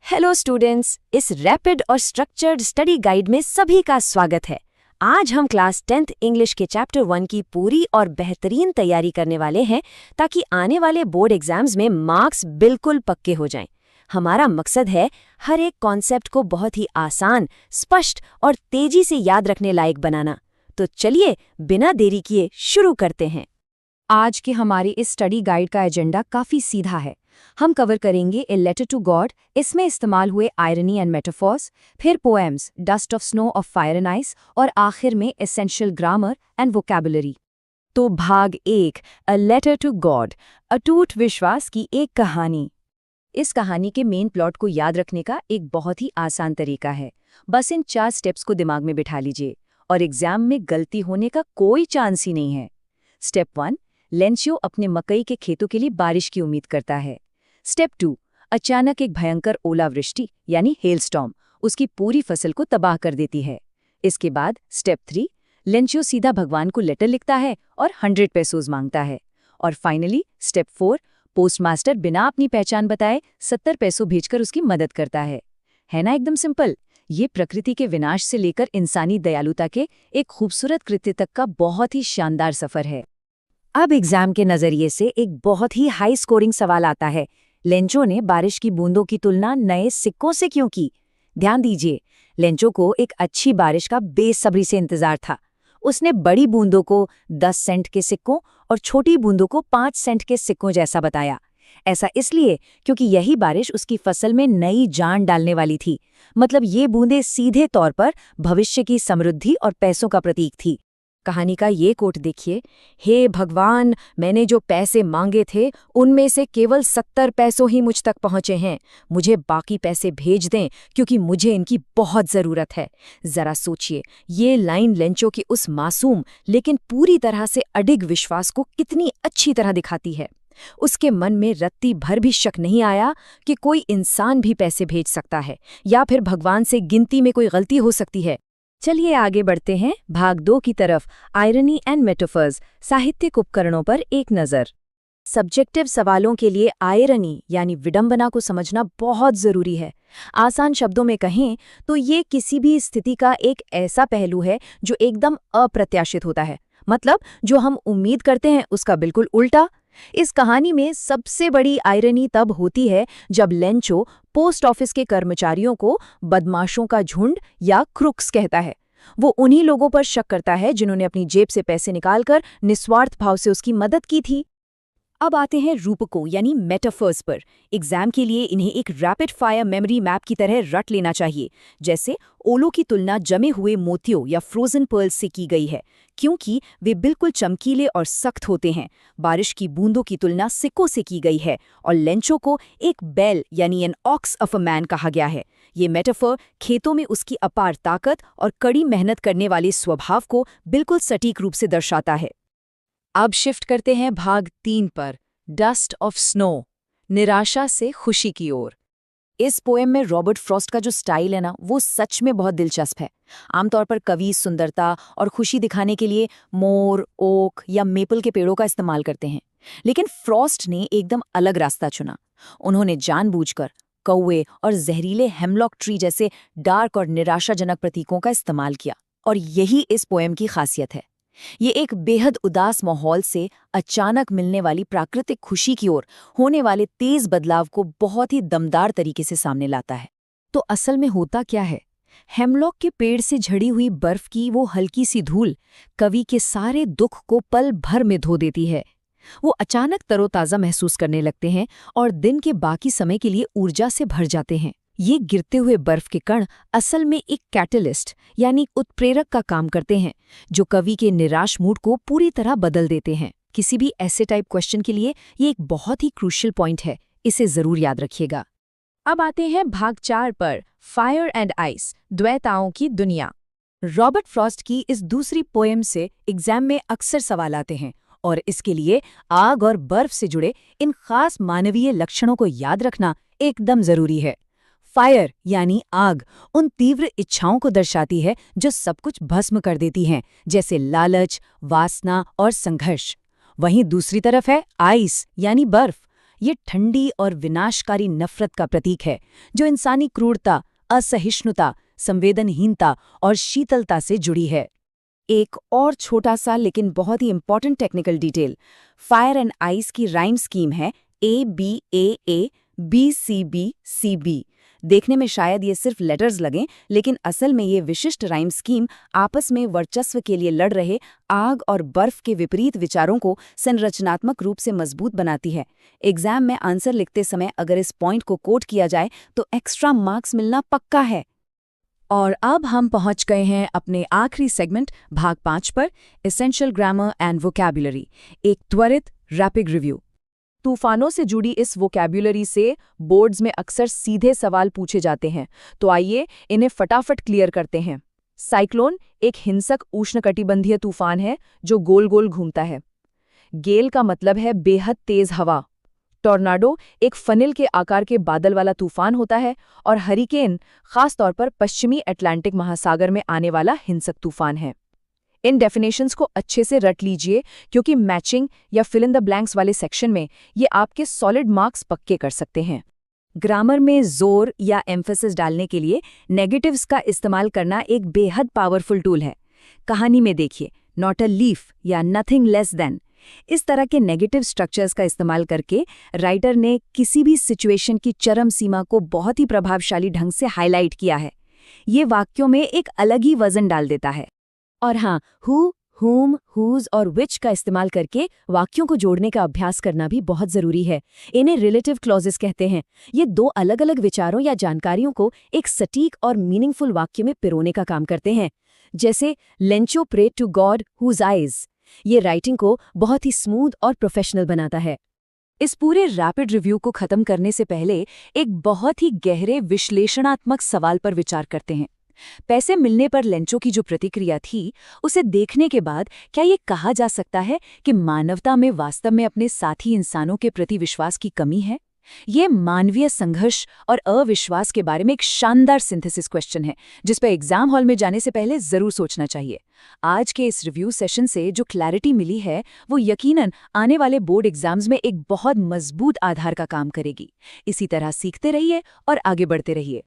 Hello students, इस rapid और structured study guide में सभी का स्वागत है। आज हम क्लास 10th इंग्लिश के चैप्टर 1 की पूरी और बेहतरीन तैयारी करने वाले हैं ताकि आने वाले बोर्ड एग्जाम्स में मार्क्स बिल्कुल पक्के हो जाएं। हमारा मकसद है हर एक कॉन्सेप्ट को बहुत ही आसान, स्पष्ट और तेजी से याद रखने लायक बनाना। तो चलिए बिना देरी किए शुरू करते हैं। आज के हमारी इस स्टडी गाइड का एजेंडा काफी सीधा है। हम कवर करेंगे ए लेटर टू गॉड, इसमें इस्तेमाल हुए आयरनी एंड मेटाफॉर्स, फिर poems dust of snow of fire and ice और आखिर में एसेंशियल ग्रामर एंड वोकैबुलरी। तो भाग 1, अ लेटर टू गॉड, अटूट विश्वास की एक कहानी। इस कहानी के मेन प्लॉट को याद रखने का एक बहुत ही आसान तरीका है। बस इन 4 स्टेप्स को दिमाग में बिठा लीजिए और एग्जाम में गलती होने का कोई चांस ही नहीं है। स्टेप 1, लेंशियो अपने मकई के खेतों के लिए बारिश की उम्मीद करता है। स्टेप 2, अचानक एक भयंकर ओलावृष्टि यानी हेलस्टॉर्म उसकी पूरी फसल को तबाह कर देती है। इसके बाद स्टेप 3, लेंशियो सीधा भगवान को लेटर लिखता है और 100 पेसोज मांगता है। और फाइनली स्टेप 4, पोस्टमास्टर बिना अपनी पहचान बताए 70 पैसों भेजकर उसकी मदद करता है ना एकदम सिंपल। ये प्रकृति के विनाश से लेकर इंसानी दयालुता के एक खूबसूरत कृत्य तक का बहुत ही शानदार सफर है। अब एग्जाम के नजरिए से एक बहुत ही हाई स्कोरिंग सवाल आता है, लेंचो ने बारिश की बूंदों की तुलना नए सिक्कों से क्यों की? ध्यान दीजिए, लेंचो को एक अच्छी बारिश का बेसब्री से इंतजार था। उसने बड़ी बूंदों को 10 सेंट के सिक्कों और छोटी बूंदों को 5 सेंट के सिक्कों जैसा बताया। ऐसा इसलिए क्योंकि यही बारिश उसकी फसल में नई जान डालने वाली थी। मतलब ये बूंदें सीधे तौर पर भविष्य की समृद्धि और पैसों का प्रतीक थी। कहानी का ये कोट देखिए, हे भगवान, मैंने जो पैसे मांगे थे उनमें से केवल 70 पैसों ही मुझ तक पहुंचे हैं। मुझे बाकी पैसे भेज दें क्योंकि मुझे इनकी बहुत ज़रूरत है। ज़रा सोचिए, ये लाइन लेंचो के उस मासूम लेकिन पूरी तरह से अडिग विश्वास को कितनी अच्छी तरह दिखाती है। उसके मन में रत्ती भर भी शक नहीं आया कि कोई इंसान भी पैसे भेज सकता है या फिर भगवान से गिनती में कोई गलती हो सकती है। चलिए आगे बढ़ते हैं भाग 2 की तरफ, आयरनी एंड मेटाफर्स, साहित्यिक उपकरणों पर एक नज़र। सब्जेक्टिव सवालों के लिए आयरनी यानी विडंबना को समझना बहुत ज़रूरी है। आसान शब्दों में कहें तो ये किसी भी स्थिति का एक ऐसा पहलू है जो एकदम अप्रत्याशित होता है, मतलब जो हम उम्मीद करते हैं उसका बिल्कुल उल्टा। इस कहानी में सबसे बड़ी आयरनी तब होती है जब लेंचो पोस्ट ऑफिस के कर्मचारियों को बदमाशों का झुंड या क्रुक्स कहता है। वो उन्हीं लोगों पर शक करता है जिन्होंने अपनी जेब से पैसे निकालकर निस्वार्थ भाव से उसकी मदद की थी। अब आते हैं रूपकों यानी मेटाफर्स पर। एग्जाम के लिए इन्हें एक रैपिड फायर मेमोरी मैप की तरह रट लेना चाहिए। जैसे ओलों की तुलना जमे हुए मोतियों या फ्रोजन पर्ल्स से की गई है क्योंकि वे बिल्कुल चमकीले और सख्त होते हैं। बारिश की बूंदों की तुलना सिक्कों से की गई है और लेंचो को एक बैल यानी an ox of a man कहा गया है। ये मेटाफर खेतों में उसकी अपार ताकत और कड़ी मेहनत करने वाले स्वभाव को बिल्कुल सटीक रूप से दर्शाता है। अब शिफ्ट करते हैं भाग 3 पर, डस्ट ऑफ स्नो, निराशा से खुशी की ओर। इस पोएम में रॉबर्ट फ्रॉस्ट का जो स्टाइल है ना, वो सच में बहुत दिलचस्प है। आमतौर पर कवि सुंदरता और खुशी दिखाने के लिए मोर, ओक या मेपल के पेड़ों का इस्तेमाल करते हैं, लेकिन फ्रॉस्ट ने एकदम अलग रास्ता चुना। उन्होंने जानबूझकर कौवे और जहरीले हेमलॉक ट्री जैसे डार्क और निराशाजनक प्रतीकों का इस्तेमाल किया, और यही इस पोएम की खासियत है। ये एक बेहद उदास माहौल से अचानक मिलने वाली प्राकृतिक खुशी की ओर होने वाले तेज बदलाव को बहुत ही दमदार तरीके से सामने लाता है। तो असल में होता क्या है? हेमलॉक के पेड़ से झड़ी हुई बर्फ की वो हल्की सी धूल कवि के सारे दुख को पल भर में धो देती है। वो अचानक तरोताज़ा महसूस करने लगते हैं और दिन के बाकी समय के लिए ऊर्जा से भर जाते हैं। ये गिरते हुए बर्फ के कण असल में एक कैटलिस्ट यानी उत्प्रेरक का काम करते हैं जो कवि के निराश मूड को पूरी तरह बदल देते हैं। किसी भी ऐसे टाइप क्वेश्चन के लिए ये एक बहुत ही क्रूशियल पॉइंट है, इसे जरूर याद रखिएगा। अब आते हैं भाग 4 पर, फायर एंड आइस, द्वैताओं की दुनिया। रॉबर्ट फ्रॉस्ट की इस दूसरी पोएम से एग्जाम में अक्सर सवाल आते हैं और इसके लिए आग और बर्फ से जुड़े इन खास मानवीय लक्षणों को याद रखना एकदम जरूरी है। फायर यानी आग उन तीव्र इच्छाओं को दर्शाती है जो सब कुछ भस्म कर देती हैं, जैसे लालच, वासना और संघर्ष। वहीं दूसरी तरफ है आइस यानी बर्फ। ये ठंडी और विनाशकारी नफरत का प्रतीक है जो इंसानी क्रूरता, असहिष्णुता, संवेदनहीनता और शीतलता से जुड़ी है। एक और छोटा सा लेकिन बहुत ही important technical detail, fire and ice की राइम स्कीम है ABAA BCBCB। देखने में शायद ये सिर्फ लेटर्स लगें, लेकिन असल में ये विशिष्ट राइम स्कीम आपस में वर्चस्व के लिए लड़ रहे आग और बर्फ के विपरीत विचारों को संरचनात्मक रूप से मजबूत बनाती है। एग्जाम में आंसर लिखते समय अगर इस पॉइंट को कोट किया जाए तो एक्स्ट्रा मार्क्स मिलना पक्का है। और अब हम पहुंच गए हैं अपने आखिरी सेगमेंट भाग 5 पर, एसेंशियल ग्रामर एंड वोकैबुलरी, एक त्वरित रैपिड रिव्यू। तूफानों से जुड़ी इस वोकैबुलरी से बोर्ड्स में अक्सर सीधे सवाल पूछे जाते हैं, तो आइए इन्हें फटाफट क्लियर करते हैं। साइक्लोन एक हिंसक उष्णकटिबंधीय तूफान है जो गोल गोल घूमता है। गेल का मतलब है बेहद तेज हवा। टॉर्नाडो एक फनिल के आकार के बादल वाला तूफान होता है, और हरिकेन खासतौर पर पश्चिमी अटलांटिक महासागर में आने वाला हिंसक तूफान है। इन डेफिनेशंस को अच्छे से रट लीजिए, क्योंकि मैचिंग या फिल इन द ब्लैंक्स वाले सेक्शन में ये आपके सॉलिड मार्क्स पक्के कर सकते हैं। ग्रामर में जोर या एम्फेसिस डालने के लिए नेगेटिव्स का इस्तेमाल करना एक बेहद पावरफुल टूल है। कहानी में देखिए, नॉट अ लीफ या नथिंग लेस देन। इस तरह के नेगेटिव स्ट्रक्चर्स का इस्तेमाल करके राइटर ने किसी भी सिचुएशन की चरम सीमा को बहुत ही प्रभावशाली ढंग से हाईलाइट किया है। ये वाक्यों में एक अलग ही वजन डाल देता है। और हाँ, हु, whom, whose और which का इस्तेमाल करके वाक्यों को जोड़ने का अभ्यास करना भी बहुत जरूरी है। इन्हें रिलेटिव क्लॉजेस कहते हैं। ये दो अलग अलग विचारों या जानकारियों को एक सटीक और मीनिंगफुल वाक्य में पिरोने का काम करते हैं। जैसे Lencho prayed to God whose eyes. ये राइटिंग को बहुत ही स्मूथ और प्रोफेशनल बनाता है। इस पूरे रैपिड रिव्यू को खत्म करने से पहले एक बहुत ही गहरे विश्लेषणात्मक सवाल पर विचार करते हैं। पैसे मिलने पर लेंचो की जो प्रतिक्रिया थी, उसे देखने के बाद क्या ये कहा जा सकता है कि मानवता में वास्तव में अपने साथी इंसानों के प्रति विश्वास की कमी है? ये मानवीय संघर्ष और अविश्वास के बारे में एक शानदार सिंथेसिस क्वेश्चन है, जिस पर एग्जाम हॉल में जाने से पहले जरूर सोचना चाहिए। आज के इस रिव्यू सेशन से जो क्लैरिटी मिली है, वो यकीनन आने वाले बोर्ड एग्जाम्स में एक बहुत मजबूत आधार का काम करेगी। इसी तरह सीखते रहिए और आगे बढ़ते रहिए।